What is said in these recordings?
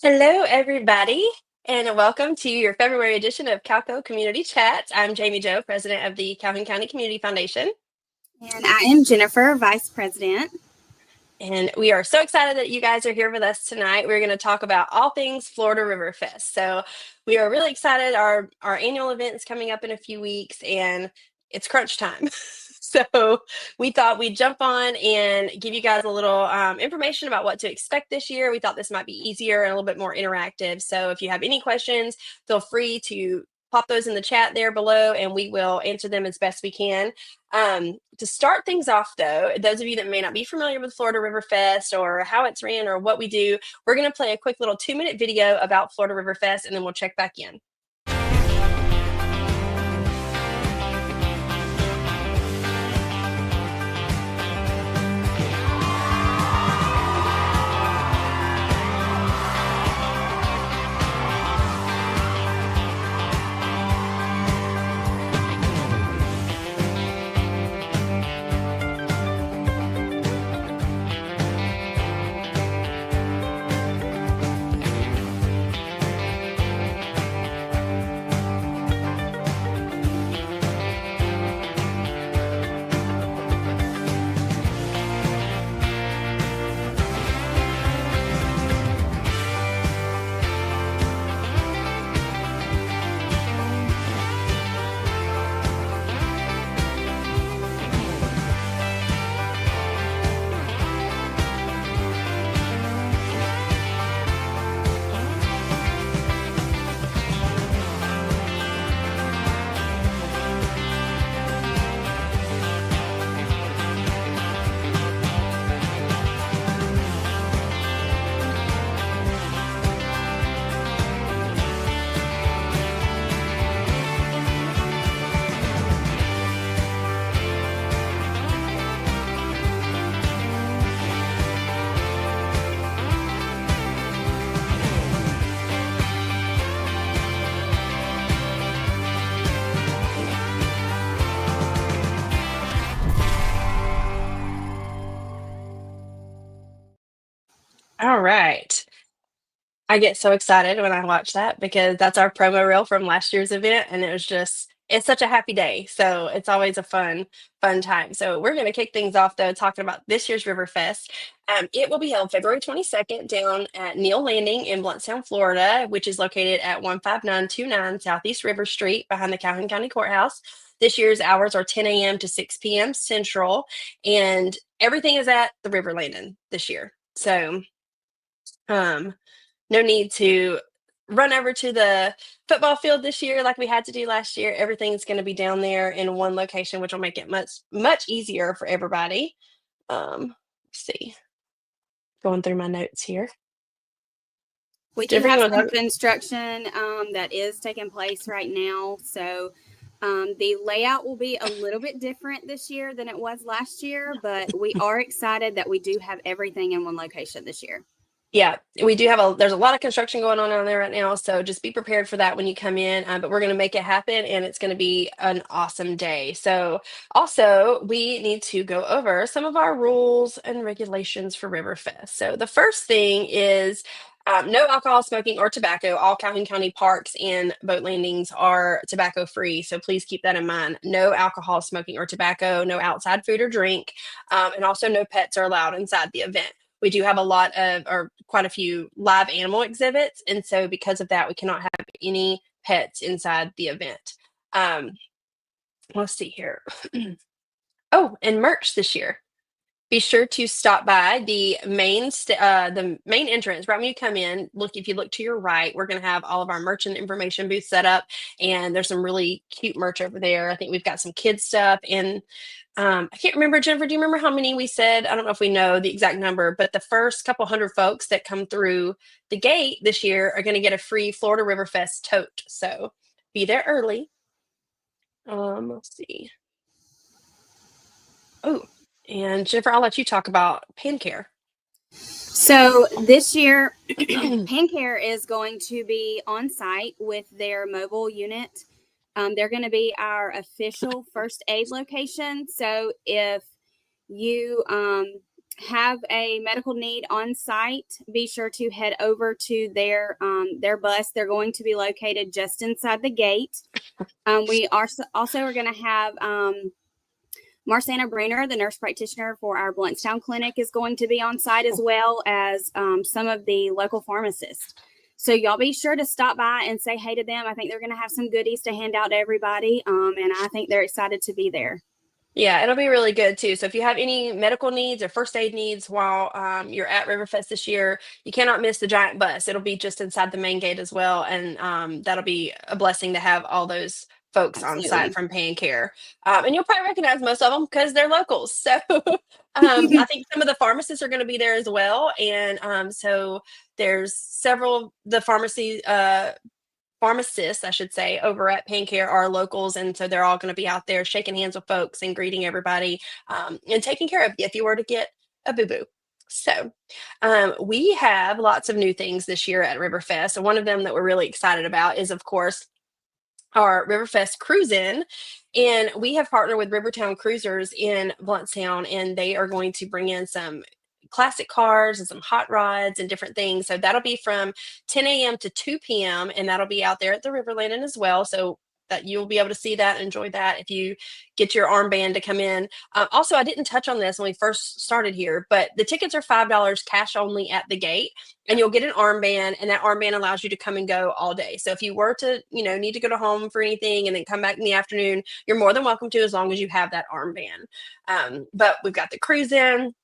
Hello, everybody, and welcome to your February edition of Calco Community Chats. I'm Jamie Joe, president of the Calhoun County Community Foundation, And I am Jennifer, Vice President. and we are so excited that you guys are here with us tonight. We're going to talk about all things Florida River Fest. So we are really excited. Our annual event is coming up in a few weeks, and it's crunch time. So we thought we'd jump on and give you guys a little information about what to expect this year. We thought this might be easier and a little bit more interactive. So if you have any questions, feel free to pop those in the chat there below, and we will answer them as best we can. To start things off, though, those of you that may not be familiar with Florida River Fest or how it's ran or what we do, we're going to play a quick little 2-minute video about Florida River Fest, and then we'll check back in. All right. I get so excited when I watch that because that's our promo reel from last year's event, and it's such a happy day. So it's always a fun time. So we're going to kick things off, though, talking about this year's River Fest. It will be held February 22nd down at Neal Landing in Blountstown, Florida, which is located at 15929 Southeast River Street behind the Calhoun County Courthouse. This year's hours are 10 a.m. to 6 p.m. Central, and everything is at the River Landing this year. So, no need to run over to the football field this year like we had to do last year. Everything's going to be down there in one location, which will make it much easier for everybody. Let's see. Going through my notes here. We do have some construction that is taking place right now. So the layout will be a little bit different this year than it was last year, but we are excited that we do have everything in one location this year. Yeah, we do there's a lot of construction going on there right now, so just be prepared for that when you come in, but we're going to make it happen, and it's going to be an awesome day. So also, we need to go over some of our rules and regulations for Riverfest. So the first thing is no alcohol, smoking, or tobacco. All Calhoun County parks and boat landings are tobacco free, so please keep that in mind. No alcohol, smoking, or tobacco, no outside food or drink, and also no pets are allowed inside the event. We do have quite a few live animal exhibits, and so because of that, we cannot have any pets inside the event. Let's see here. Oh, and merch this year. Be sure to stop by the main entrance right when you come in. If you look to your right, we're going to have all of our merchant information booths set up, and there's some really cute merch over there. I think we've got some kids stuff, and I can't remember, Jennifer, do you remember how many we said? I don't know if we know the exact number, but the first couple hundred folks that come through the gate this year are going to get a free Florida River Fest tote. So be there early. Let's see. Oh, and Jennifer, I'll let you talk about PanCare. So this year, PanCare is going to be on site with their mobile unit. They're going to be our official first aid location. So if you have a medical need on site, be sure to head over to their bus. They're going to be located just inside the gate. We are also are going to have Marcana Bruner, the nurse practitioner for our Bluntstown clinic, is going to be on site, as well as some of the local pharmacists. So y'all be sure to stop by and say hey to them. I think they're going to have some goodies to hand out to everybody, and I think they're excited to be there. Yeah, it'll be really good too. So if you have any medical needs or first aid needs while you're at Riverfest this year, you cannot miss the giant bus. It'll be just inside the main gate as well, and that'll be a blessing to have all those folks on site Absolutely. from Pan Care. And you'll probably recognize most of them because they're locals. So I think some of the pharmacists are going to be there as well, and so there's several the pharmacists, I should say, over at Pancare are locals, and so they're all going to be out there shaking hands with folks and greeting everybody, and taking care of you if you were to get a boo boo. So, we have lots of new things this year at Riverfest, and one of them that we're really excited about is, of course, our Riverfest Cruise In. And we have partnered with Rivertown Cruisers in Bluntstown, and they are going to bring in some classic cars and some hot rods and different things. So that'll be from 10 a.m. to 2 p.m. and that'll be out there at the River Landing as well. So that you'll be able to see that and enjoy that if you get your armband to come in. Also, I didn't touch on this when we first started here, but the tickets are $5 cash only at the gate, and you'll get an armband, and that armband allows you to come and go all day. So if you were to, need to go to home for anything and then come back in the afternoon, you're more than welcome to, as long as you have that armband. But we've got the cruise in.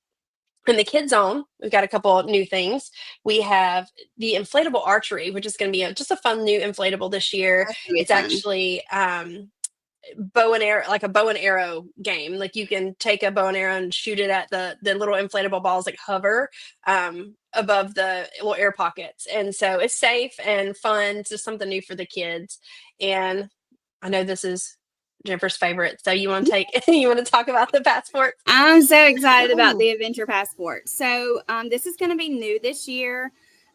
In the kids zone, we've got a couple of new things. We have the inflatable archery, which is going to be just a fun new inflatable this year. That's gonna be It's fun. actually bow and arrow, like a bow and arrow game. Like you can take a bow and arrow and shoot it at the little inflatable balls that hover above the little air pockets, and so it's safe and fun. It's just something new for the kids. And I know this is Jennifer's favorite, so you want to take you want to talk about the passport? I'm so excited about the Adventure Passport. So this is going to be new this year.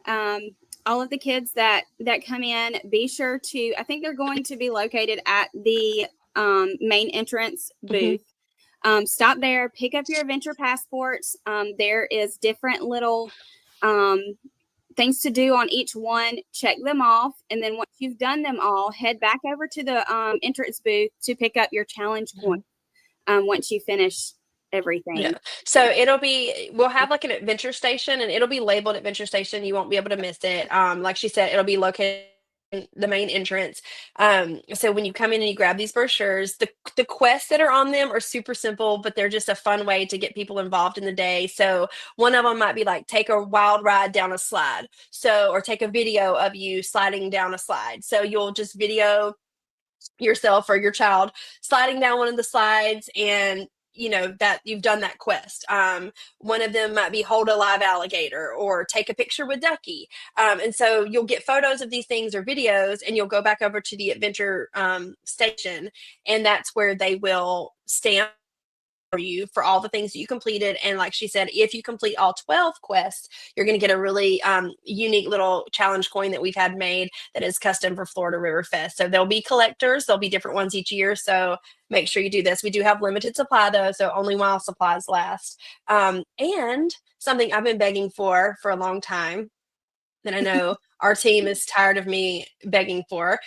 All of the kids that come in, be sure to. I think they're going to be located at the main entrance booth. Stop there, pick up your Adventure Passports. There is different little things to do on each one. Check them off, and then once you've done them all, head back over to the entrance booth to pick up your challenge coin. Once you finish everything. Yeah. So we'll have like an adventure station, and it'll be labeled adventure station. You won't be able to miss it. Like she said, it'll be located in the main entrance. So when you come in and you grab these brochures, the quests that are on them are super simple, but they're just a fun way to get people involved in the day. So one of them might be like, take a wild ride down a slide. So, or take a video of you sliding down a slide. So you'll just video yourself or your child sliding down one of the slides, and that you've done that quest. One of them might be hold a live alligator or take a picture with Ducky. And so you'll get photos of these things or videos, and you'll go back over to the adventure station, and that's where they will stamp for you for all the things that you completed. And like she said, if you complete all 12 quests, you're going to get a really unique little challenge coin that we've had made that is custom for Florida River Fest. So there'll be collectors, there'll be different ones each year, so make sure you do this. We do have limited supply though, so only while supplies last. And something I've been begging for a long time, that I know our team is tired of me begging for.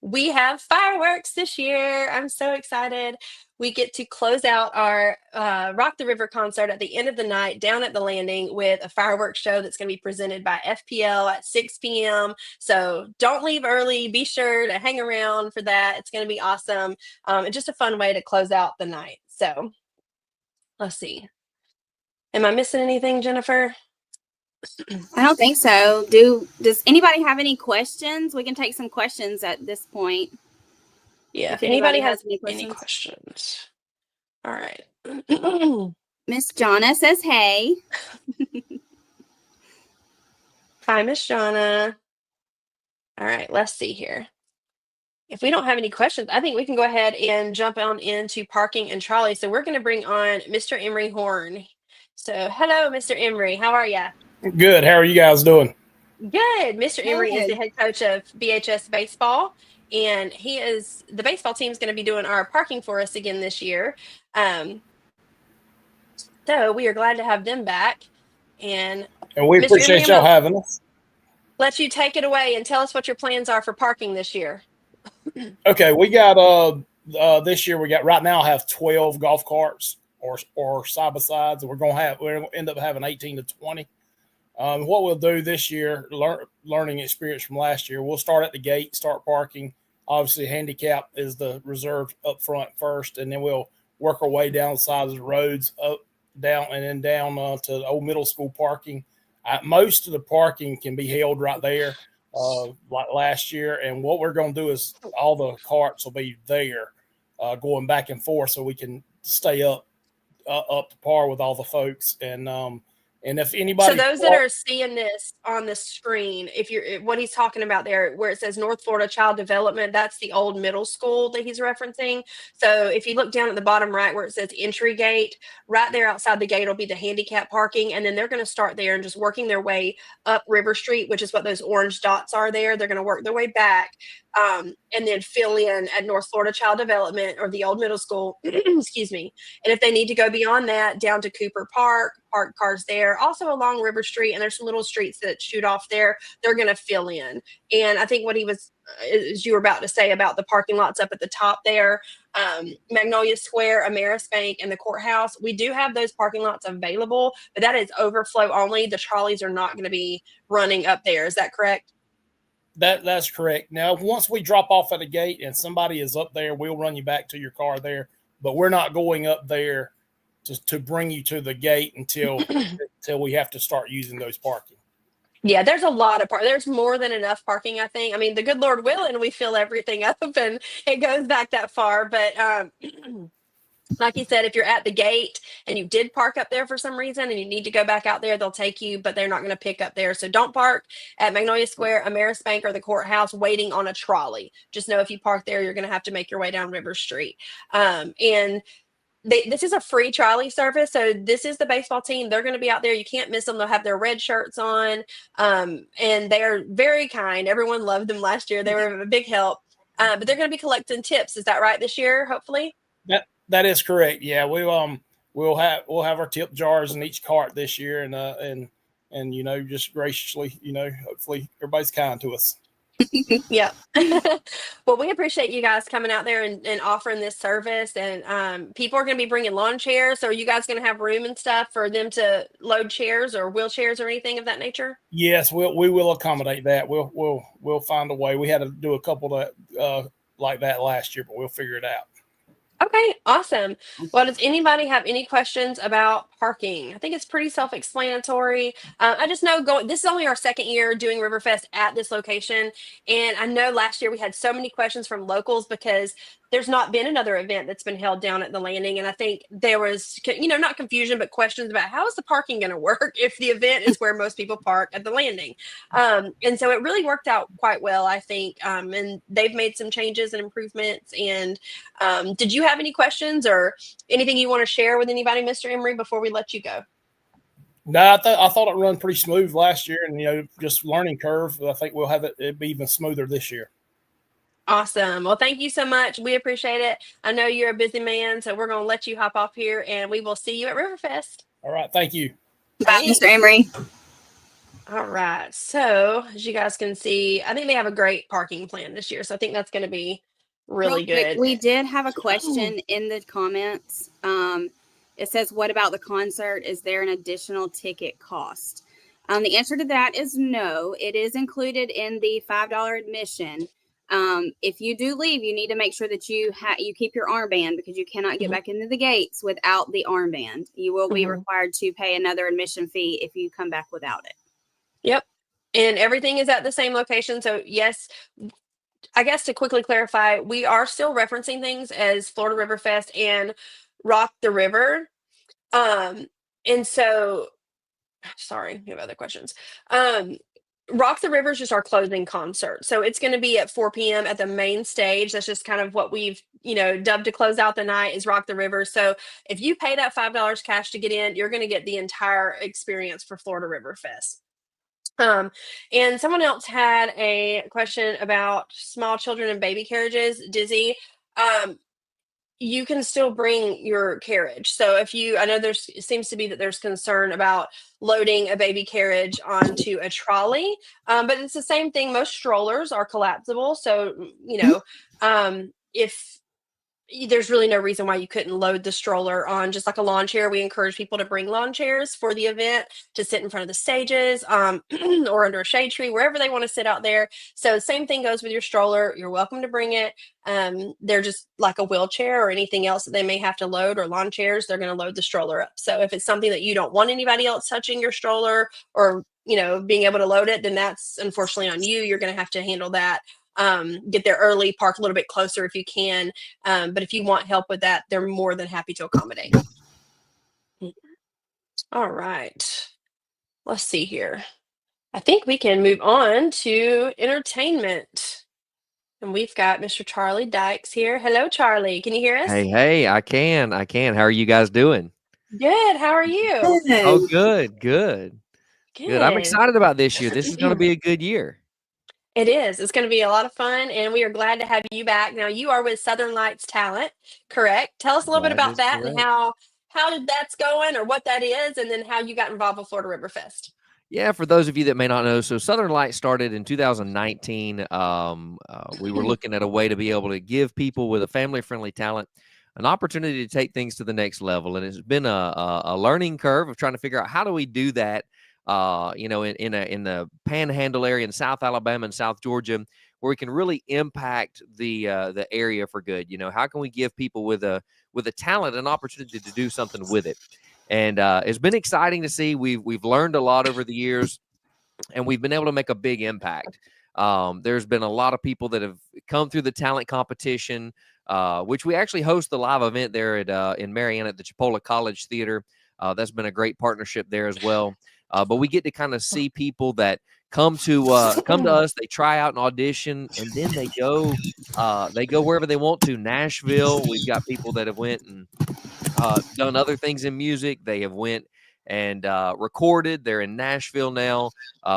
We have fireworks this year. I'm so excited. We get to close out our Rock the River concert at the end of the night down at the landing with a fireworks show that's going to be presented by FPL at 6 p.m. So don't leave early. Be sure to hang around for that. It's going to be awesome. And just a fun way to close out the night. So let's see. Am I missing anything, Jennifer? I don't think so. Does anybody have any questions? We can take some questions at this point. Yeah, If if anybody has any any questions. questions. All right. Miss Jonna says, hey. Hi, Miss Jonna. All right, let's see here. If we don't have any questions, I think we can go ahead and jump on into parking and trolley. So we're going to bring on Mr. Emery Horn. So hello, Mr. Emery. How are you? Good. How are you guys doing? Good. Mr. Emery is the Good. head coach of BHS baseball, and the baseball team is going to be doing our parking for us again this year. So we are glad to have them back. And And we Mr. Emery, appreciate I'm y'all going to having us. let you take it away and tell us what your plans are for parking this year. Okay, we got this year we got right now have 12 golf carts or side by sides, and we're gonna end up having 18 to 20. What we'll do this year, learning experience from last year, we'll start at the gate, start parking. Obviously, handicap is the reserved up front first, and then we'll work our way down the sides of the roads, up, down, and then down to the old middle school parking. Most of the parking can be held right there, like last year. And what we're going to do is all the carts will be there, going back and forth, so we can stay up to par with all the folks. And if So anybody those that are seeing this on the screen, if you're what he's talking about there, where it says North Florida Child Development, that's the old middle school that he's referencing. So if you look down at the bottom right where it says entry gate, right there outside the gate will be the handicap parking, and then they're going to start there and just working their way up River Street, which is what those orange dots are there. They're going to work their way back, and then fill in at North Florida Child Development or the old middle school. Excuse me. And if they need to go beyond that, down to Cooper Park, park cars there, also along River Street, and there's some little streets that shoot off there, they're going to fill in. And I think what he was, as you were about to say about the parking lots up at the top there, Magnolia Square, Ameris Bank, and the courthouse, we do have those parking lots available, but that is overflow only. The trolleys are not going to be running up there. Is that correct? That's correct. Now, once we drop off at the gate and somebody is up there, we'll run you back to your car there. But we're not going up there to bring you to the gate until we have to start using those parking. Yeah, there's a lot of there's more than enough parking, I think. I mean, the good Lord willing, we fill everything up and it goes back that far. But like you said, if you're at the gate and you did park up there for some reason and you need to go back out there, they'll take you, but they're not going to pick up there. So don't park at Magnolia Square, Ameris Bank, or the courthouse waiting on a trolley. Just know if you park there, you're going to have to make your way down River Street. And this is a free trolley service, so this is the baseball team. They're going to be out there. You can't miss them. They'll have their red shirts on, and they are very kind. Everyone loved them last year. They were a big help. But they're going to be collecting tips. Is that right this year? Hopefully. That is correct. Yeah, we'll have our tip jars in each cart this year, and just graciously, hopefully everybody's kind to us. Yeah. Well, we appreciate you guys coming out there and offering this service. And people are going to be bringing lawn chairs. So are you guys going to have room and stuff for them to load chairs or wheelchairs or anything of that nature? Yes, we will accommodate that. We'll find a way. We had to do a couple that like that last year, but we'll figure it out. Okay, awesome. Well, does anybody have any questions about parking? I think it's pretty self-explanatory. I just know this is only our second year doing Riverfest at this location. And I know last year we had so many questions from locals because there's not been another event that's been held down at the landing. And I think there was, not confusion, but questions about how is the parking going to work if the event is where most people park at the landing. And so it really worked out quite well, I think. And they've made some changes and improvements. And did you have any questions or anything you want to share with anybody, Mr. Emery, before we let you go? No, I thought it run pretty smooth last year, and just learning curve. I think we'll have it be even smoother this year. Awesome. Well, thank you so much. We appreciate it. I know you're a busy man, so we're going to let you hop off here, and we will see you at Riverfest. All right, thank you. Bye, Mr. Emery. All right. So as you guys can see, I think they have a great parking plan this year. So I think that's going to be really good. We did have a question in the comments. It says, what about the concert? Is there an additional ticket cost? The answer to that is no. It is included in the $5 admission. If you do leave, you need to make sure that you keep your armband because you cannot get back into the gates without the armband. You will be required to pay another admission fee if you come back without it. Yep. And everything is at the same location. So yes, I guess to quickly clarify, we are still referencing things as Florida Riverfest and Rock the River. And so, sorry, you have other questions. Rock the River is just our closing concert. So it's going to be at 4 p.m. at the main stage. That's just kind of what we've, dubbed to close out the night is Rock the River. So if you pay that $5 cash to get in, you're going to get the entire experience for Florida Riverfest. And someone else had a question about small children and baby carriages. Dizzy, you can still bring your carriage. So if you, I know it seems to be that there's concern about loading a baby carriage onto a trolley, but it's the same thing. Most strollers are collapsible. So, if there's really no reason why you couldn't load the stroller on just like a lawn chair. We encourage people to bring lawn chairs for the event to sit in front of the stages, or under a shade tree, wherever they want to sit out there. So same thing goes with your stroller. You're welcome to bring it. They're just like a wheelchair or anything else that they may have to load, or lawn chairs, they're going to load the stroller up. So if it's something that you don't want anybody else touching your stroller, or being able to load it, then that's unfortunately on you. You're going to have to handle that. Get there early, park a little bit closer if you can. But if you want help with that, they're more than happy to accommodate. All right. Let's see here. I think we can move on to entertainment. And we've got Mr. Charlie Dykes here. Hello, Charlie. Can you hear us? Hey, I can. How are you guys doing? Good. How are you? Oh, good. I'm Good. excited about this year. This is going to be a good year. It is. It's going to be a lot of fun, and we are glad to have you back. Now, you are with Southern Lights Talent, correct? Tell us a little bit That about is that and correct. how that's going, or what that is, and then how you got involved with Florida River Fest. Yeah, for those of you that may not know, so Southern Light started in 2019. We were looking at a way to be able to give people with a family-friendly talent an opportunity to take things to the next level, and it's been a learning curve of trying to figure out how do we do that. In the Panhandle area in South Alabama and South Georgia, where we can really impact the area for good. How can we give people with a talent an opportunity to do something with it? And it's been exciting to see. We've learned a lot over the years, and we've been able to make a big impact. There's been a lot of people that have come through the talent competition, which we actually host the live event there in Marianna at the Chipola College Theater. That's been a great partnership there as well. But we get to kind of see people that come to us. They try out an audition, and then they go wherever they want to. Nashville. We've got people that have went and done other things in music. They have went and recorded. They're in Nashville now.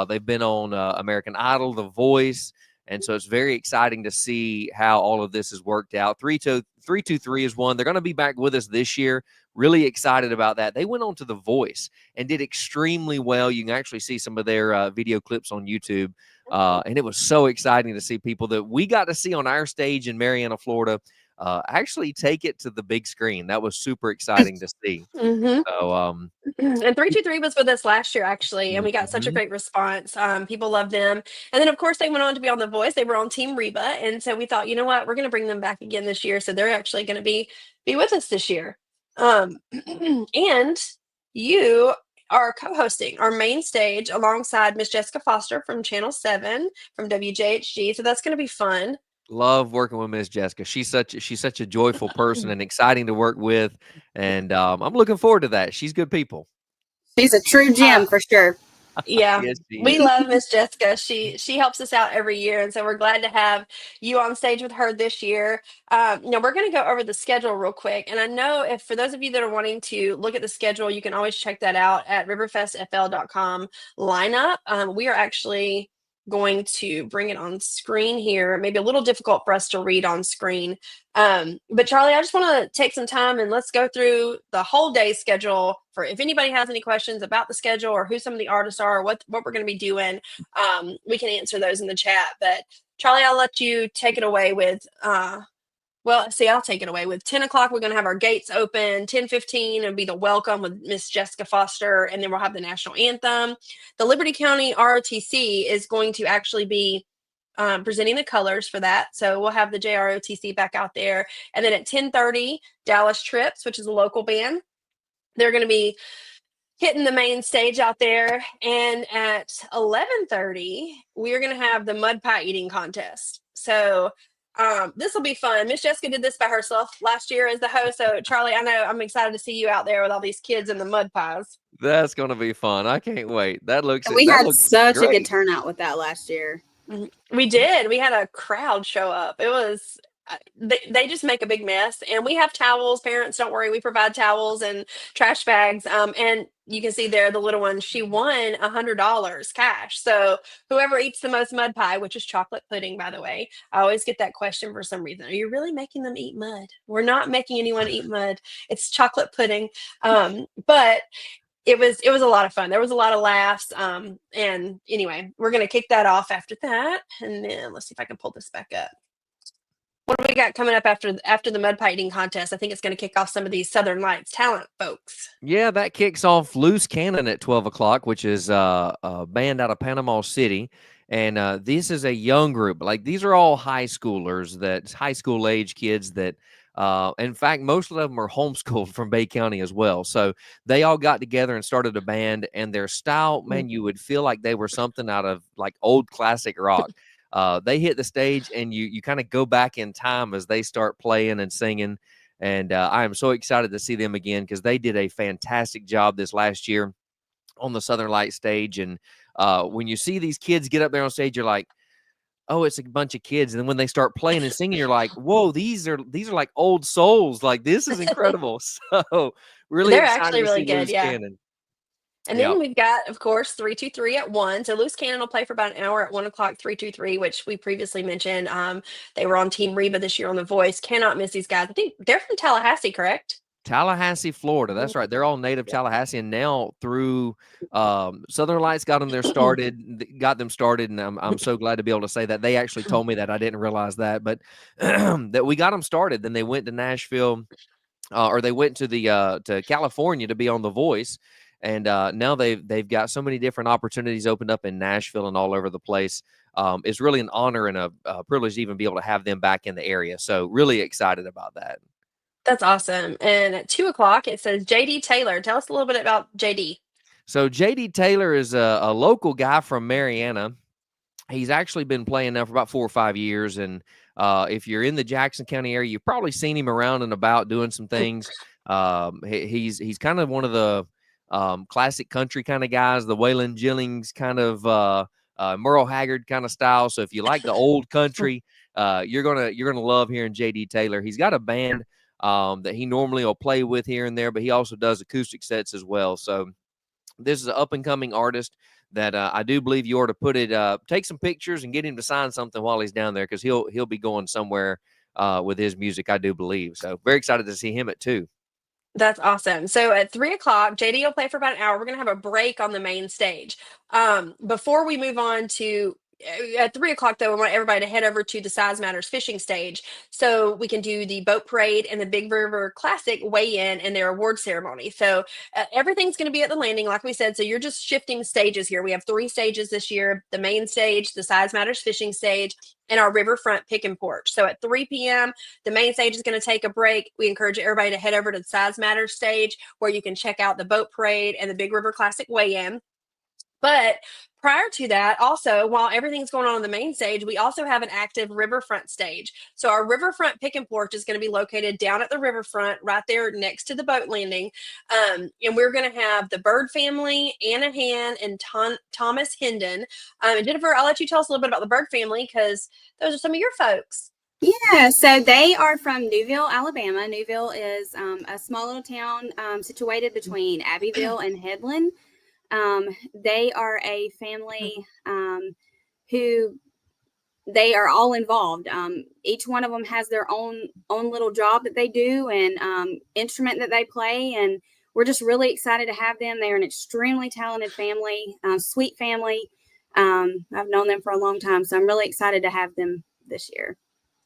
They've been on American Idol, The Voice. And so it's very exciting to see how all of this has worked out. 323 is one. They're going to be back with us this year. Really excited about that. They went on to The Voice and did extremely well. You can actually see some of their video clips on YouTube. And it was so exciting to see people that we got to see on our stage in Marianna, Florida, actually take it to the big screen. That was super exciting to see. Mm-hmm. So, and 323 was with us last year, actually, and we got such a great response. People love them. And then, of course, they went on to be on The Voice. They were on Team Reba. And so we thought, you know what, we're going to bring them back again this year. So they're actually going to be with us this year. And you are co-hosting our main stage alongside Miss Jessica Foster from Channel 7 from WJHG. So that's going to be fun. Love working with Miss Jessica. She's such a joyful person and exciting to work with, and I'm looking forward to that. She's good people. She's a true gem for sure. Yeah, Yes, we love Miss Jessica. She helps us out every year, and so we're glad to have you on stage with her this year. We're going to go over the schedule real quick, and I know if for those of you that are wanting to look at the schedule, you can always check that out at riverfestfl.com lineup. We are actually going to bring it on screen here. Maybe a little difficult for us to read on screen. But Charlie, I just want to take some time and let's go through the whole day schedule for if anybody has any questions about the schedule or who some of the artists are, or what we're going to be doing. We can answer those in the chat. But Charlie, I'll let you take it away with I'll take it away with 10 o'clock. We're going to have our gates open. 10:15 will be the welcome with Miss Jessica Foster, and then we'll have the national anthem. The Liberty County ROTC is going to actually be presenting the colors for that. So we'll have the JROTC back out there. And then at 10:30, Dallas Trips, which is a local band, they're going to be hitting the main stage out there. And at 11:30, we're going to have the mud pie eating contest. So this will be fun. Miss Jessica did this by herself last year as the host. So Charlie, I know I'm excited to see you out there with all these kids and the mud pies. That's going to be fun. I can't wait. We had such great. a good turnout with that last year. We did. We had a crowd show up. It was they just make a big mess. And we have towels. Parents, don't worry, we provide towels and trash bags. And you can see there the little one, she won $100 cash. So whoever eats the most mud pie, which is chocolate pudding, by the way, I always get that question for some reason. Are you really making them eat mud? We're not making anyone eat mud. It's chocolate pudding. But it was a lot of fun. There was a lot of laughs. And anyway, we're gonna kick that off after that. And then let's see if I can pull this back up. What do we got coming up after the mud pie eating contest? I think it's going to kick off some of these Southern Lights talent folks. Yeah, that kicks off Loose Cannon at 12 o'clock, which is a band out of Panama City. And this is a young group. Like, these are all high schoolers, high school age kids that, in fact, most of them are homeschooled from Bay County as well. So they all got together and started a band, and their style, man, you would feel like they were something out of like old classic rock. They hit the stage, and you kind of go back in time as they start playing and singing. And I am so excited to see them again because they did a fantastic job this last year on the Southern Light stage. And when you see these kids get up there on stage, you're like, oh, it's a bunch of kids. And then when they start playing and singing, you're like, whoa, these are like old souls. Like, this is incredible. So really They're excited actually to really see good. Loose Yeah. Cannon. And then we've got, of course, 323 at 1. So Loose Cannon will play for about an hour at 1 o'clock, 323, which we previously mentioned. They were on Team Reba this year on The Voice. Cannot miss these guys. I think they're from Tallahassee, correct? Tallahassee, Florida. That's right. They're all native Tallahassee, and now through Southern Lights got them started, and I'm so glad to be able to say that. They actually told me that. I didn't realize that, but that we got them started. Then they went to Nashville, or they went to to California to be on The Voice, and now they've got so many different opportunities opened up in Nashville and all over the place. It's really an honor and a privilege to even be able to have them back in the area. So really excited about that. That's awesome. And at 2 o'clock, it says JD Taylor. Tell us a little bit about JD. So JD Taylor is a local guy from Mariana. He's actually been playing now for about 4 or 5 years. And if you're in the Jackson County area, you've probably seen him around and about doing some things. He's kind of one of the classic country kind of guys, the Waylon Jennings kind of Merle Haggard kind of style. So if you like the old country, you're gonna love hearing JD Taylor. He's got a band that he normally will play with here and there, but he also does acoustic sets as well. So this is an up-and-coming artist that I do believe you ought to take some pictures and get him to sign something while he's down there, because he'll be going somewhere with his music, I do believe. So very excited to see him at 2. That's awesome. So at 3 o'clock, JD will play for about an hour. We're going to have a break on the main stage. Before we move on to at 3 o'clock, though, we want everybody to head over to the Size Matters fishing stage so we can do the boat parade and the Big River Classic weigh-in and their award ceremony. So everything's going to be at the landing, like we said. So you're just shifting stages here. We have 3 stages this year: the main stage, the Size Matters fishing stage, and our riverfront pick and porch. So at 3 p.m., the main stage is going to take a break. We encourage everybody to head over to the Size Matters stage, where you can check out the boat parade and the Big River Classic weigh-in. But prior to that, also, while everything's going on the main stage, we also have an active riverfront stage. So our riverfront pick and porch is going to be located down at the riverfront, right there next to the boat landing. And we're going to have the Bird family, Anna Han, and Thomas Hendon. And Jennifer, I'll let you tell us a little bit about the Bird family, because those are some of your folks. Yeah, so they are from Newville, Alabama. Newville is a small little town situated between Abbeville and Headland. They are a family who they are all involved. Each one of them has their own little job that they do and instrument that they play. And we're just really excited to have them. They are an extremely talented family, sweet family. I've known them for a long time, so I'm really excited to have them this year.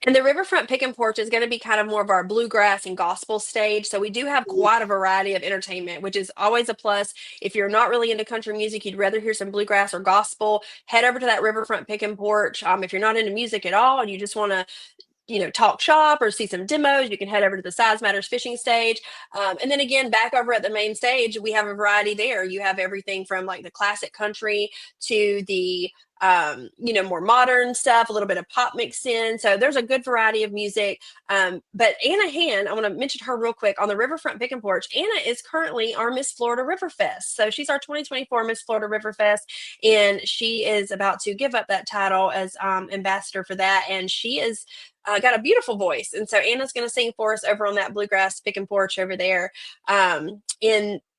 And the riverfront pick and porch is going to be kind of more of our bluegrass and gospel stage. So we do have quite a variety of entertainment, which is always a plus. If you're not really into country music, you'd rather hear some bluegrass or gospel, head over to that riverfront pick and porch. If you're not into music at all and you just want to talk shop or see some demos, you can head over to the Size Matters fishing stage. And then again, back over at the main stage, we have a variety there. You have everything from like the classic country to the more modern stuff, a little bit of pop mixed in. So there's a good variety of music. But Anna Hand, I want to mention her real quick on the Riverfront Pick and Porch. Anna is currently our Miss Florida River Fest. So she's our 2024 Miss Florida River Fest, and she is about to give up that title as ambassador for that. And she is got a beautiful voice. And so Anna's going to sing for us over on that bluegrass pick and porch over there.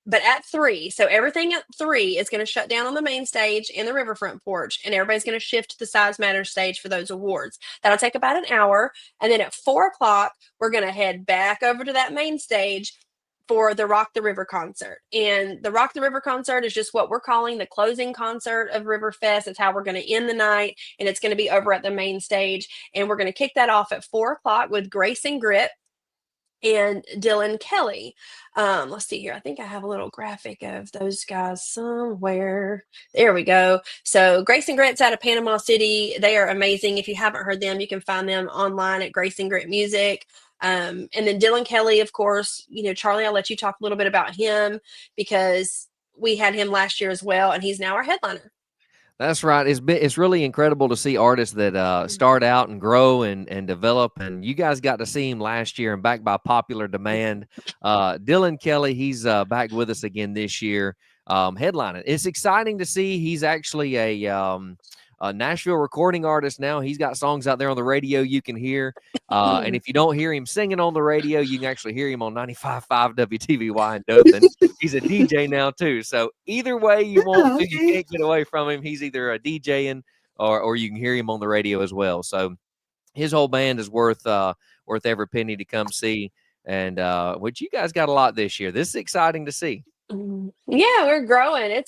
But at 3, so everything at 3 is going to shut down on the main stage and the riverfront porch, and everybody's going to shift to the Size Matters stage for those awards. That'll take about an hour. And then at 4 o'clock, we're going to head back over to that main stage for the Rock the River concert. And the Rock the River concert is just what we're calling the closing concert of Riverfest. It's how we're going to end the night, and it's going to be over at the main stage. And we're going to kick that off at 4 o'clock with Grace and Grit and Dylan Kelly. Let's see here. I think I have a little graphic of those guys somewhere. There we go. So Grace and Grit's out of Panama City. They are amazing. If you haven't heard them, you can find them online at Grace and Grit Music. And then Dylan Kelly, of course, Charlie, I'll let you talk a little bit about him because we had him last year as well, and he's now our headliner. That's right. It's really incredible to see artists that start out and grow and develop. And you guys got to see him last year and back by popular demand. Dylan Kelly, he's back with us again this year, headlining. It's exciting to see. He's actually a Nashville recording artist now. He's got songs out there on the radio you can hear. And if you don't hear him singing on the radio, you can actually hear him on 95.5 WTVY in Dothan. He's a DJ now too. So either way you want to, you can't get away from him. He's either a DJing or you can hear him on the radio as well. So his whole band is worth every penny to come see. And which you guys got a lot this year. This is exciting to see. Yeah, we're growing. I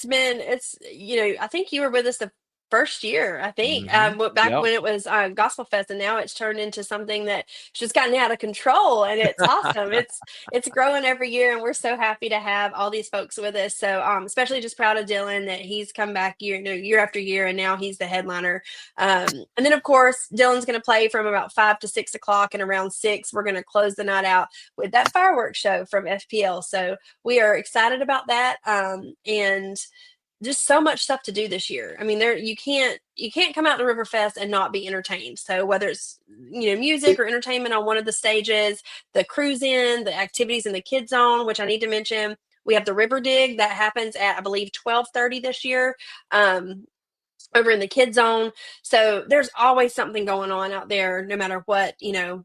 think you were with us the first year, I think, back when it was Gospel Fest, and now it's turned into something that's just gotten out of control, and it's awesome. It's growing every year, and we're so happy to have all these folks with us. So especially just proud of Dylan that he's come back year after year, and now he's the headliner. And then of course Dylan's going to play from about 5 to 6 o'clock, and around 6 we're going to close the night out with that fireworks show from FPL. So we are excited about that, and just so much stuff to do this year. I mean, you can't come out to Riverfest and not be entertained. So whether it's music or entertainment on one of the stages, the cruise in, the activities in the kids zone, which I need to mention, we have the River Dig that happens at I believe 12:30 this year, over in the kids zone. So there's always something going on out there, no matter what you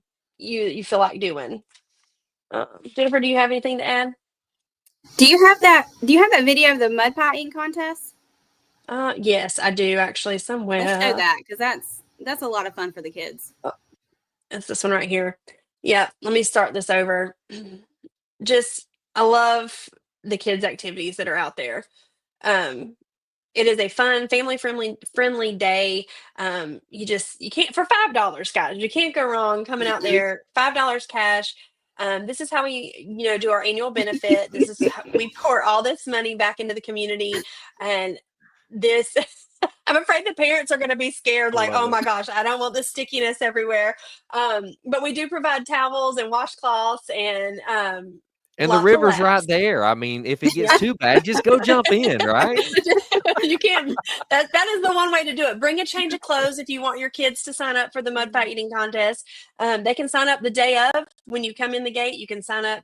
feel like doing. Jennifer, do you have anything to add? Do you have that video of the mud pie eating contest? Yes, I do actually somewhere. Let's show that because that's a lot of fun for the kids. It's this one right here. Yeah, let me start this over. I love the kids' activities that are out there. It is a fun, family friendly day. You can't, for $5, guys, you can't go wrong coming out there. $5 cash. This is how we, do our annual benefit. This is how we pour all this money back into the community. And this, I'm afraid the parents are going to be scared, like, oh my gosh, I don't want the stickiness everywhere. But we do provide towels and washcloths and the river's right there. I mean, if it gets too bad, just go jump in, right? You can. That is the one way to do it. Bring a change of clothes if you want your kids to sign up for the mud pie eating contest. They can sign up the day of when you come in the gate. You can sign up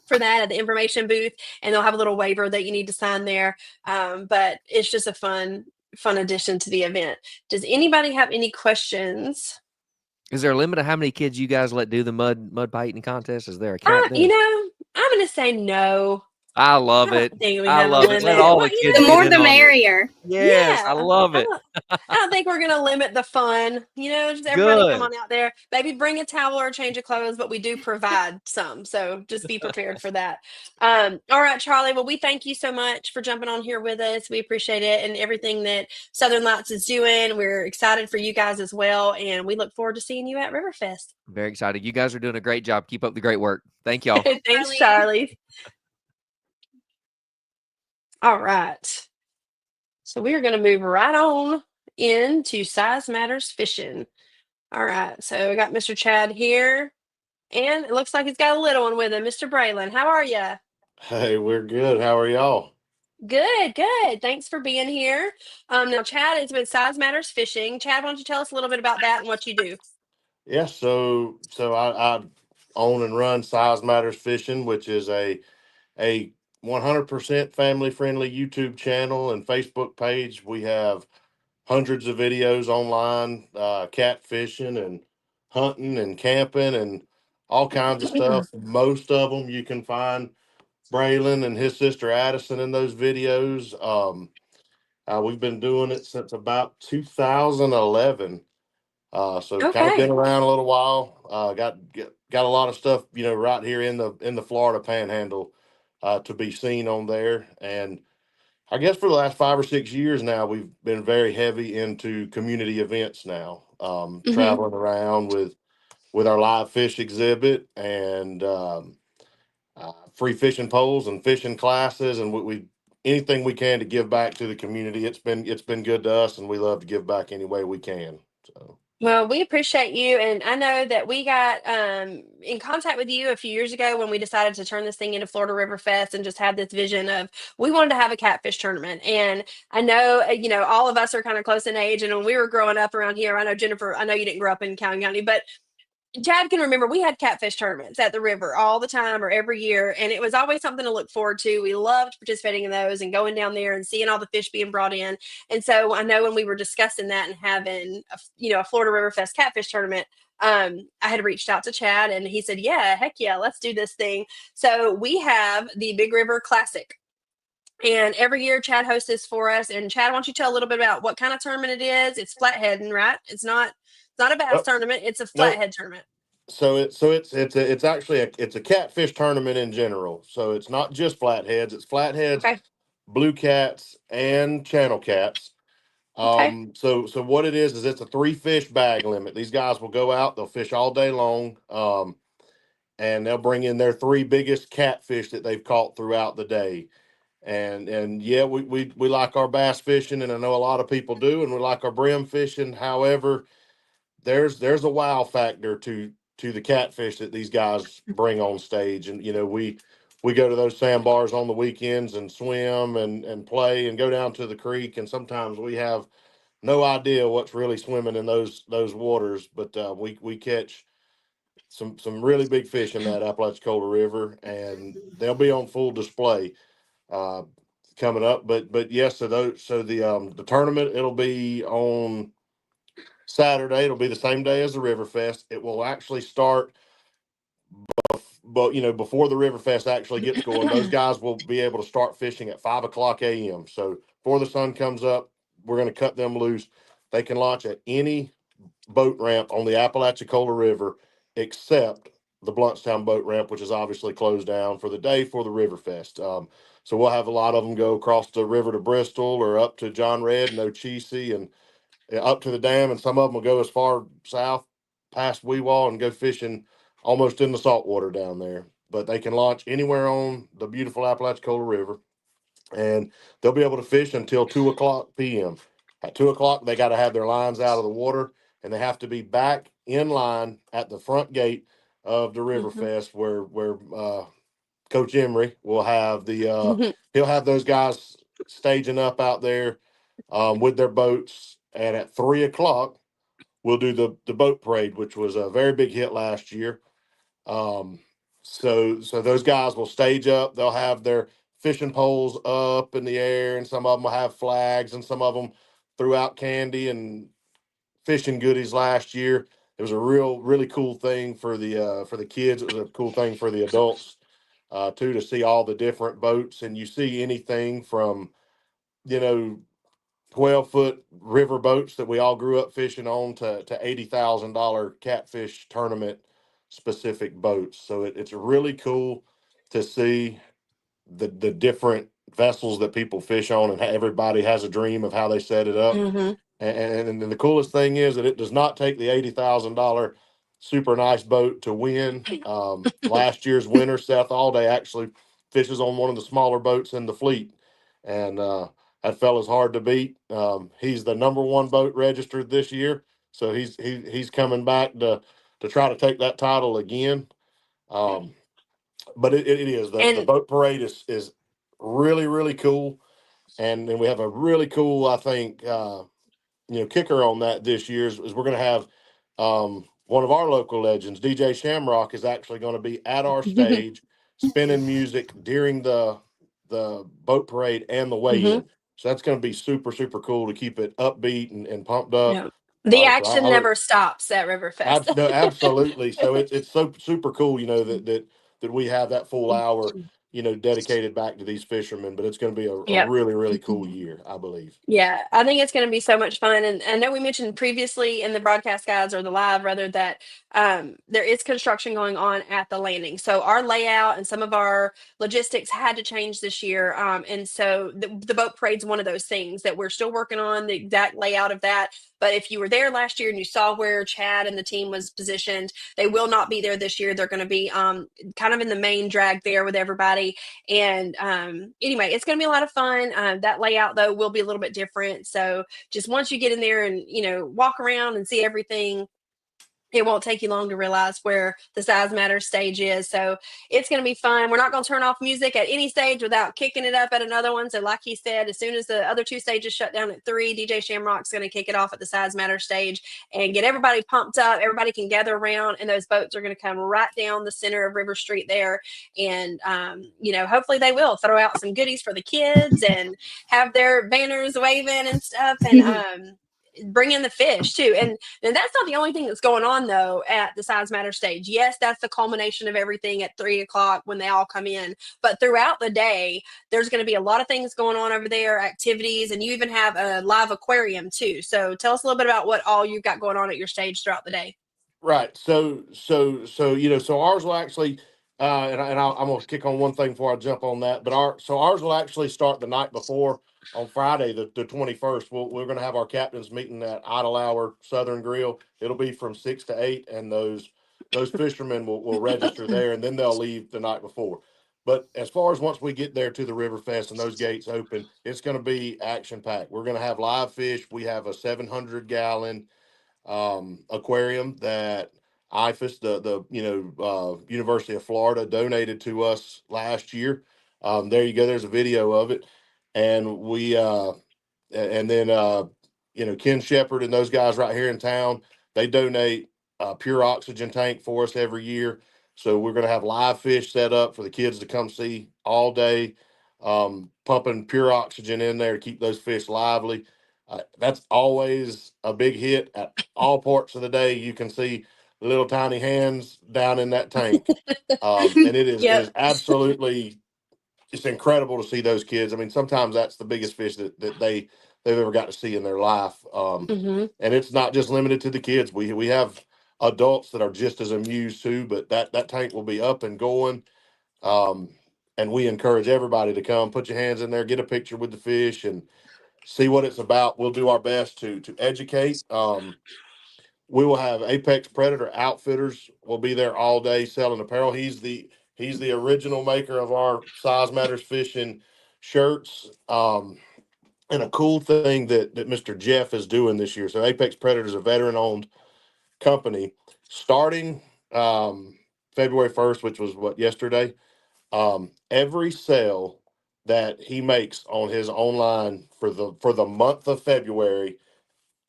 for that at the information booth, and they'll have a little waiver that you need to sign there. But it's just a fun addition to the event. Does anybody have any questions? Is there a limit of how many kids you guys let do the mud pie eating contest? Is there a cap? I'm going to say no. I love it. I love it. Let all the kids the more the merrier. Yes, I love it. I don't think we're going to limit the fun. Just everybody come on out there. Maybe bring a towel or a change of clothes, but we do provide some. So just be prepared for that. All right, Charlie. Well, we thank you so much for jumping on here with us. We appreciate it and everything that Southern Lights is doing. We're excited for you guys as well. And we look forward to seeing you at Riverfest. Very excited. You guys are doing a great job. Keep up the great work. Thank y'all. Thanks, Charlie. All right. So we are going to move right on into Size Matters Fishing. All right. So we got Mr. Chad here, and it looks like he's got a little one with him. Mr. Braylon, how are you? Hey, we're good. How are y'all? Good, good. Thanks for being here. Now, Chad is with Size Matters Fishing. Chad, why don't you tell us a little bit about that and what you do? Yeah, so I own and run Size Matters Fishing, which is a 100% family friendly YouTube channel and Facebook page. We have hundreds of videos online, catfishing and hunting and camping and all kinds of stuff. Most of them you can find Braylon and his sister Addison in those videos. We've been doing it since about 2011. So kind of been Okay. around a little while. Got a lot of stuff, right here in the Florida Panhandle, to be seen on there. And I guess for the last 5 or 6 years now, we've been very heavy into community events now, Hmm. traveling around with our live fish exhibit and free fishing poles and fishing classes, and we anything we can to give back to the community. It's been good to us, and we love to give back any way we can. So. Well, we appreciate you, and I know that we got in contact with you a few years ago when we decided to turn this thing into Florida River Fest and just had this vision of we wanted to have a catfish tournament. And I know, all of us are kind of close in age, and when we were growing up around here, I know Jennifer, I know you didn't grow up in County County, but Chad can remember we had catfish tournaments at the river all the time or every year, and it was always something to look forward to. We loved participating in those and going down there and seeing all the fish being brought in. And so I know when we were discussing that and having a Florida River Fest catfish tournament, I had reached out to Chad and he said, "Yeah, heck yeah, let's do this thing." So we have the Big River Classic. And every year Chad hosts this for us. And Chad, why don't you tell a little bit about what kind of tournament it is? It's flatheading, right? It's not a bass Oh, tournament, it's a no. flathead tournament. So it's actually it's a catfish tournament in general. So it's not just flatheads. It's flatheads, Okay. blue cats, and channel cats. Okay. So what it is it's a 3 fish bag limit. These guys will go out. They'll fish all day long. And they'll bring in their 3 biggest catfish that they've caught throughout the day. And yeah, we like our bass fishing, and I know a lot of people do, and we like our brim fishing. However, there's a wow factor to the catfish that these guys bring on stage. And we go to those sandbars on the weekends and swim and play and go down to the creek, and sometimes we have no idea what's really swimming in those waters, but we catch some really big fish in that Apalachicola River, and they'll be on full display uh coming up. But yes, so the tournament, it'll be on Saturday. It'll be the same day as the River Fest. It will actually start, but before the River Fest actually gets going, those guys will be able to start fishing at 5 o'clock a.m. So before the sun comes up, we're going to cut them loose. They can launch at any boat ramp on the Apalachicola River except the Bluntstown boat ramp, which is obviously closed down for the day for the River Fest. So we'll have a lot of them go across the river to Bristol or up to John Red and Ochese and up to the dam, and some of them will go as far south past Weewall and go fishing almost in the saltwater down there. But they can launch anywhere on the beautiful Apalachicola River, and they'll be able to fish until 2 o'clock p.m. At 2 o'clock, they got to have their lines out of the water, and they have to be back in line at the front gate of the River Mhm. Fest, where Coach Emery will have Mhm. he'll have those guys staging up out there with their boats. And at 3 o'clock, we'll do the boat parade, which was a very big hit last year. Um, so those guys will stage up. They'll have their fishing poles up in the air, and some of them will have flags, and some of them threw out candy and fishing goodies last year. It was a really cool thing for the kids. It was a cool thing for the adults too, to see all the different boats, and you see anything from you know 12-foot river boats that we all grew up fishing on to $80,000 catfish tournament specific boats. So it's really cool to see the different vessels that people fish on, and everybody has a dream of how they set it up. Mhm. And the coolest thing is that it does not take the $80,000 super nice boat to win. Last year's winner, Seth Alday, actually fishes on one of the smaller boats in the fleet, and that fella's hard to beat. He's the number 1 boat registered this year, so he's coming back to try to take that title again. But it is the And boat parade is really cool. And then we have a really cool, I think, kicker on that this year is we're going to have one of our local legends, DJ Shamrock, is actually going to be at our stage spinning music during the boat parade and the Hmm. weigh-in. So that's going to be super, super cool to keep it upbeat and pumped up. Yeah. The So action never stops at Riverfest. no, absolutely. So it's so super cool, that we have that full hour, dedicated back to these fishermen. But it's going to be a Yep. really, really cool year, I believe. Yeah, I think it's going to be so much fun. And I know we mentioned previously in the broadcast guides or the live rather that there is construction going on at the landing. So our layout and some of our logistics had to change this year. And so the boat parade's one of those things that we're still working on the exact layout of that. But if you were there last year and you saw where Chad and the team was positioned, they will not be there this year. They're going to be kind of in the main drag there with everybody. And anyway, it's going to be a lot of fun. That layout, though, will be a little bit different. So just once you get in there and, walk around and see everything, it won't take you long to realize where the Size Matters stage is. So it's going to be fun. We're not going to turn off music at any stage without kicking it up at another one. So like he said, as soon as the other two stages shut down at 3, DJ Shamrock's going to kick it off at the Size Matters stage and get everybody pumped up. Everybody can gather around, and those boats are going to come right down the center of River Street there. And, hopefully they will throw out some goodies for the kids and have their banners waving and stuff. And, bring in the fish too. And that's not the only thing that's going on though at the Size Matter stage. Yes, that's the culmination of everything at 3 o'clock when they all come in. But throughout the day, there's going to be a lot of things going on over there, activities, and you even have a live aquarium too. So tell us a little bit about what all you've got going on at your stage throughout the day. Right. So ours will actually, I'm gonna kick on one thing before I jump on that. But ours will actually start the night before on Friday, the 21st. We're gonna have our captains meeting at Idle Hour Southern Grill. It'll be from 6 to 8, and those fishermen will register there, and then they'll leave the night before. But as far as once we get there to the River Fest and those gates open, it's going to be action packed. We're going to have live fish. We have a 700-gallon aquarium that IFAS, the University of Florida, donated to us last year. There you go. There's a video of it, and and then Ken Shepard and those guys right here in town, they donate a pure oxygen tank for us every year. So we're going to have live fish set up for the kids to come see all day, pumping pure oxygen in there to keep those fish lively. That's always a big hit at all parts of the day. You can see little tiny hands down in that tank. And it is, Yep. absolutely, it's incredible to see those kids. I mean, sometimes that's the biggest fish that they've ever got to see in their life. Mm-hmm. And it's not just limited to the kids. We have adults that are just as amused too, but that tank will be up and going. And we encourage everybody to come, put your hands in there, get a picture with the fish, and see what it's about. We'll do our best to educate. We will have Apex Predator Outfitters will be there all day selling apparel. He's the original maker of our Size Matters fishing shirts. And a cool thing that Mr. Jeff is doing this year. So Apex Predator is a veteran owned company starting February 1st, which was yesterday. Every sale that he makes on his online for the month of February,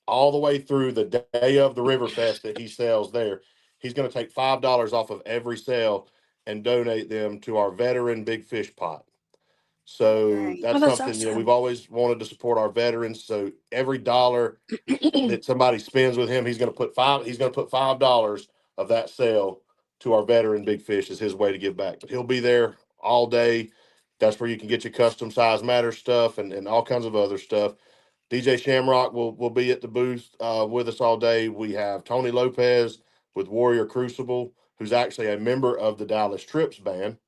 all the way through the day of the River Fest that he sells there, he's going to take $5 off of every sale and donate them to our veteran big fish pot. So Right. Oh, that's that's something, awesome. we've always wanted to support our veterans. So every dollar that somebody spends with him, he's going to put $5 of that sale to our veteran big fish is his way to give back. But he'll be there all day. That's where you can get your custom Size Matter stuff and all kinds of other stuff. DJ Shamrock will be at the booth with us all day. We have Tony Lopez with Warrior Crucible, who's actually a member of the Dallas Trips band.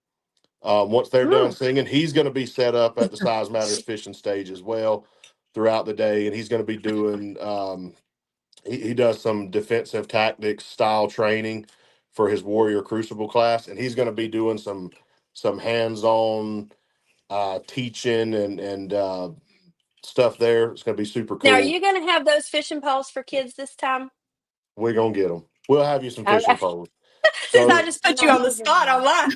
Once they're done singing, he's going to be set up at the Size Matters fishing stage as well throughout the day, and he's going to be doing. He does some defensive tactics style training for his Warrior Crucible class, and he's going to be doing some hands-on teaching and stuff there. It's going to be super Now, are cool. you going to have those fishing poles for kids this time? We're going to get them. We'll have you some Okay. fishing poles. Since So I just put you on the spot online.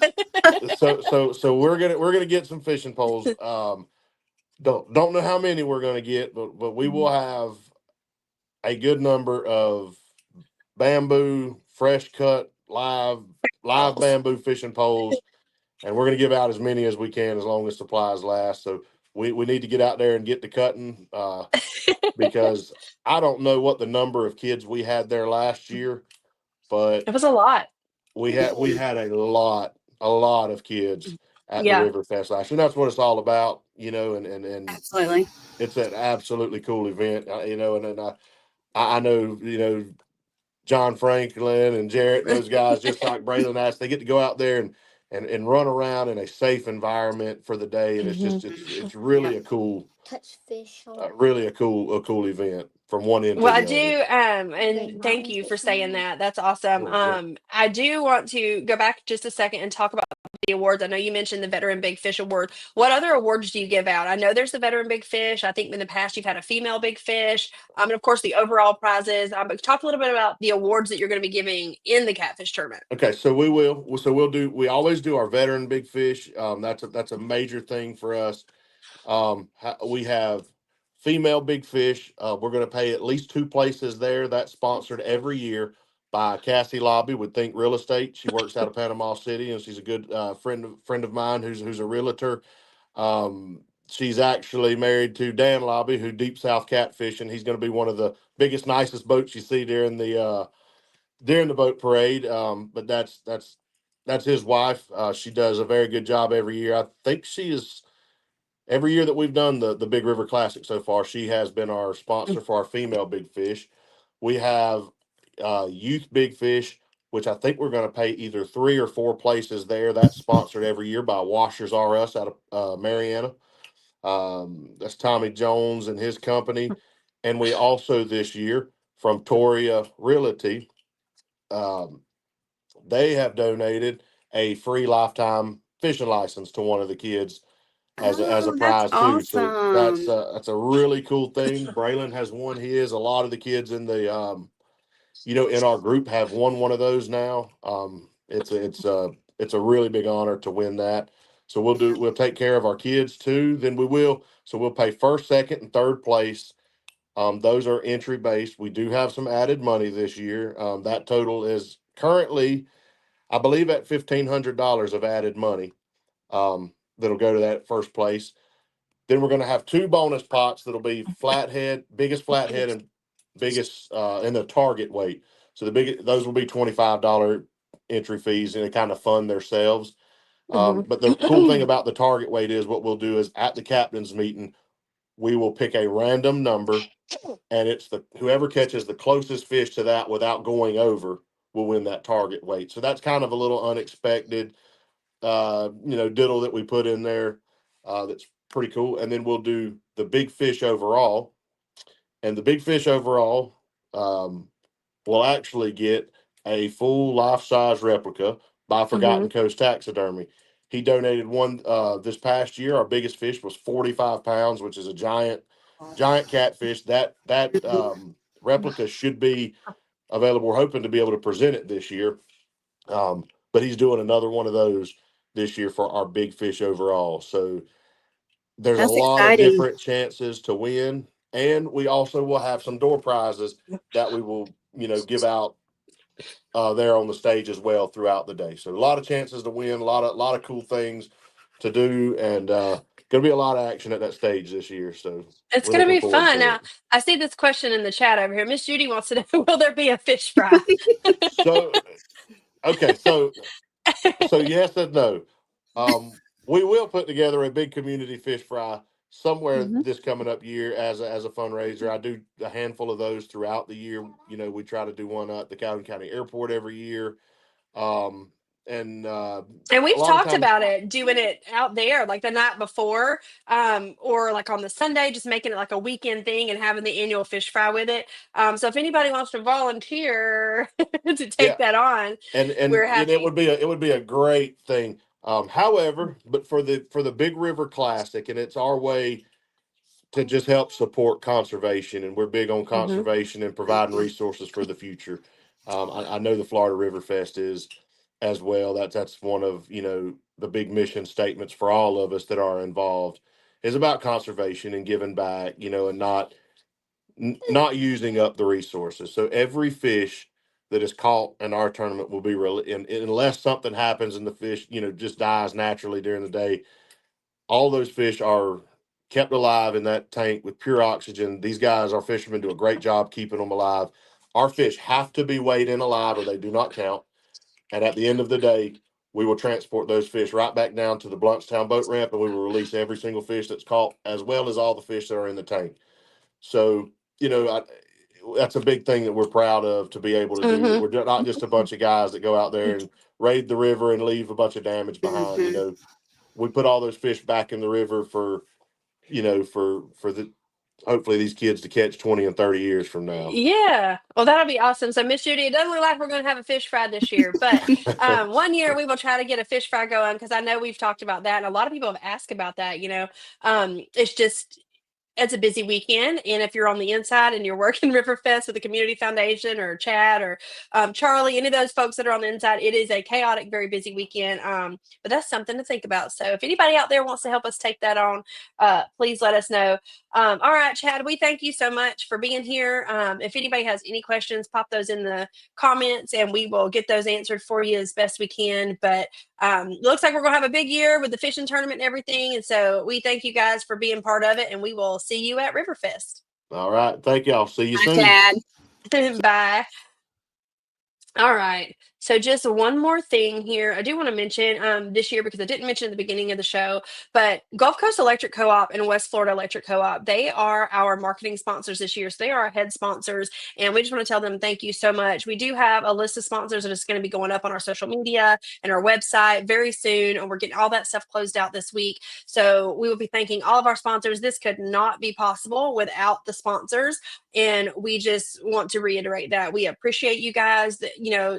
so we're gonna get some fishing poles. don't know how many we're going to get, but we will have a good number of bamboo, fresh cut, live bamboo fishing poles, and we're going to give out as many as we can as long as supplies last. So we need to get out there and get to cutting because I don't know what the number of kids we had there last year, but It was a lot. we had a lot of kids at the Yeah. River Fest last year. And that's what it's all about, and Absolutely. it's an absolutely cool event, and I know, John Franklin and Jarrett and those guys, just like Braylon asked, they get to go out there and run around in a safe environment for the day. And it's just, it's really Yep. a cool, really a cool event from one end to Well, I the other. do, and thank you for saying that. That's awesome. Sure, yeah. I do want to go back just a second and talk about the awards. I know you mentioned the Veteran Big Fish Award. What other awards do you give out? I know there's the Veteran Big Fish. I think in the past you've had a female Big Fish, and of course the overall prizes. But talk a little bit about the awards that you're going to be giving in the Catfish tournament. Okay, so we will. So we always do our veteran big fish. That's a major thing for us. We have female big fish. We're going to pay at least two places there. That's sponsored every year by Cassie Lobby with Think Real Estate. She works out of Panama City, and she's a good friend of mine who's a realtor. She's actually married to Dan Lobby, who deep south catfish, and he's going to be one of the biggest, nicest boats you see during the boat parade. But that's his wife. She does a very good job every year. I think she is every year that we've done the Big River Classic so far. She has been our sponsor for our female big fish. We have youth big fish, which I think we're going to pay either 3 or 4 places there. That's sponsored every year by Washers R Us out of Mariana. That's Tommy Jones and his company. And we also this year from Toria Realty, um, they have donated a free lifetime fishing license to one of the kids as a Oh, that's prize too. So that's awesome. that's a really cool thing. Braylon has won his. A lot of the kids in our group have won one of those now. It's a really big honor to win that. So we'll take care of our kids too. Then we will. So we'll pay first, second, and third place. Those are entry based. We do have some added money this year. That total is currently, I believe, at $1,500 of added money. That'll go to that first place. Then we're going to have 2 bonus pots that'll be biggest flathead, and biggest in the target weight. So those will be $25 entry fees, and they kind of fund themselves. But the cool thing about the target weight is what we'll do is at the captain's meeting, we will pick a random number, and it's whoever catches the closest fish to that without going over will win that target weight. So that's kind of a little unexpected, diddle that we put in there. That's pretty cool. And then we'll do the big fish overall, and the big fish overall will actually get a full life-size replica by Forgotten Coast Taxidermy. He donated one this past year. Our biggest fish was 45 pounds, which is a giant catfish. That replica should be available. We're hoping to be able to present it this year. But he's doing another one of those this year for our big fish overall. So there's a That's lot of exciting. different chances to win. And we also will have some door prizes that we will, give out there on the stage as well throughout the day. So a lot of chances to win, a lot of cool things to do, and gonna be a lot of action at that stage this year. So It's we're going to looking be forward fun. to Now, it. I see this question in the chat over here. Miss Judy wants to know, will there be a fish fry? So okay, so yes and no. We will put together a big community fish fry somewhere Mhm. this coming up year as a fundraiser. I do a handful of those throughout the year. We try to do one at the Calhoun County Airport every year. And And a we've lot of talked times, about it, doing it out there like the night before, or like on the Sunday, just making it like a weekend thing and having the annual fish fry with it. So if anybody wants to volunteer to yeah, take that on, and we're it happy. would be a great thing. However, but for the Big River Classic, and it's our way to just help support conservation, and we're big on Hmm. conservation and providing resources for the future. I know the Florida River Fest is as well. That's one of the big mission statements for all of us that are involved. is about conservation and giving back, and not using up the resources. So every fish that is caught in our tournament will be unless something happens and the fish, just dies naturally during the day. All those fish are kept alive in that tank with pure oxygen. These guys, our fishermen, do a great job keeping them alive. Our fish have to be weighed in alive or they do not count. And at the end of the day, we will transport those fish right back down to the Bluntstown boat ramp, and we will release every single fish that's caught, as well as all the fish that are in the tank. So, that's a big thing that we're proud of to be able to do. Mm-hmm. We're not just a bunch of guys that go out there and raid the river and leave a bunch of damage behind. Mhm. We put all those fish back in the river for the hopefully these kids to catch 20 and 30 years from now. Yeah. Well, that'll be awesome. So, Miss Judy, it doesn't look like we're going to have a fish fry this year, but one year we will try to get a fish fry going because I know we've talked about that. And a lot of people have asked about that. It's a busy weekend, and if you're on the inside and you're working Riverfest with the Community Foundation or Chad or Charlie, any of those folks that are on the inside, it is a chaotic, very busy weekend. But that's something to think about. So if anybody out there wants to help us take that on, please let us know. All right, Chad, we thank you so much for being here. If anybody has any questions, pop those in the comments, and we will get those answered for you as best we can. But looks like we're going to have a big year with the fishing tournament and everything. And so we thank you guys for being part of it, and we will see you at Riverfest. All right. Thank y'all. See you soon. Dad. Bye. All right. So just one more thing here. I do want to mention this year, because I didn't mention at the beginning of the show, but Gulf Coast Electric Co-op and West Florida Electric Co-op, they are our marketing sponsors this year. So they are our head sponsors, and we just want to tell them thank you so much. We do have a list of sponsors that is going to be going up on our social media and our website very soon, and we're getting all that stuff closed out this week. So we will be thanking all of our sponsors. This could not be possible without the sponsors, and we just want to reiterate that we appreciate you guys. That,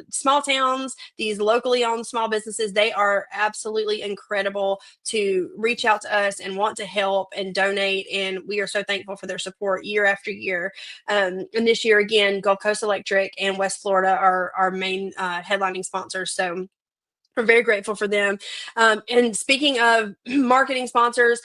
small towns, these locally owned small businesses, they are absolutely incredible to reach out to us and want to help and donate. And we are so thankful for their support year after year. And this year, again, Gulf Coast Electric and West Florida are our main headlining sponsors. So we're very grateful for them. And speaking of marketing sponsors,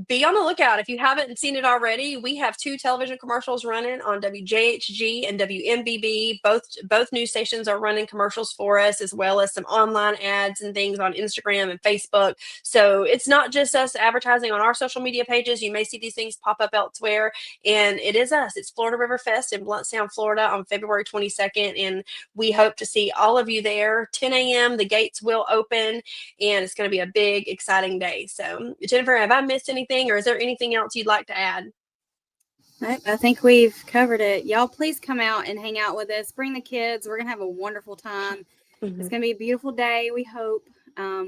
be on the lookout. If you haven't seen it already, we have 2 television commercials running on WJHG and WMBB. Both news stations are running commercials for us, as well as some online ads and things on Instagram and Facebook. So it's not just us advertising on our social media pages. You may see these things pop up elsewhere, and it is us. It's Florida River Fest in Bluntstown, Florida on February 22nd, and we hope to see all of you there. 10 a.m. the gates will open, and it's going to be a big, exciting day. So, Jennifer, have I missed anything, or is there anything else you'd like to add? I think we've covered it. Y'all, please come out and hang out with us. Bring the kids. We're going to have a wonderful time. Mm-hmm. It's going to be a beautiful day, we hope.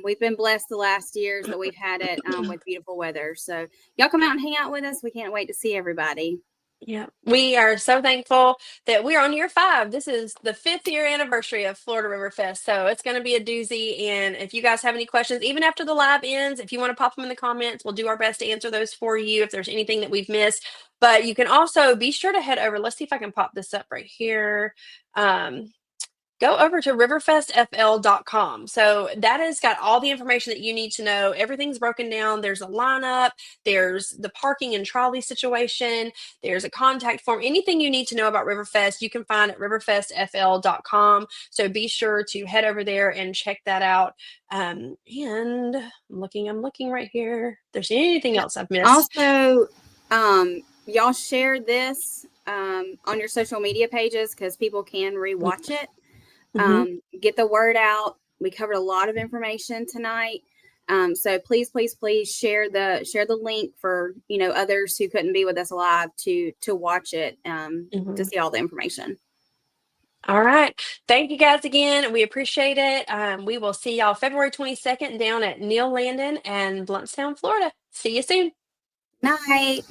We've been blessed the last years that we've had it with beautiful weather. So y'all come out and hang out with us. We can't wait to see everybody. Yeah, we are so thankful that we're on year 5. This is the 5th year anniversary of Florida River Fest. So it's going to be a doozy. And if you guys have any questions, even after the live ends, if you want to pop them in the comments, we'll do our best to answer those for you if there's anything that we've missed. But you can also be sure to head over. Let's see if I can pop this up right here. Go over to riverfestfl.com. So that has got all the information that you need to know. Everything's broken down. There's a lineup. There's the parking and trolley situation. There's a contact form. Anything you need to know about Riverfest, you can find at riverfestfl.com. So be sure to head over there and check that out. And I'm looking right here. If there's anything else I've missed. Also, y'all share this on your social media pages because people can rewatch it. Get the word out. We covered a lot of information tonight. So please share the link for others who couldn't be with us live to watch it to see all the information. All right. Thank you guys again. We appreciate it. We will see y'all February 22nd down at Neil Landon and Bluntstown, Florida. See you soon. Night.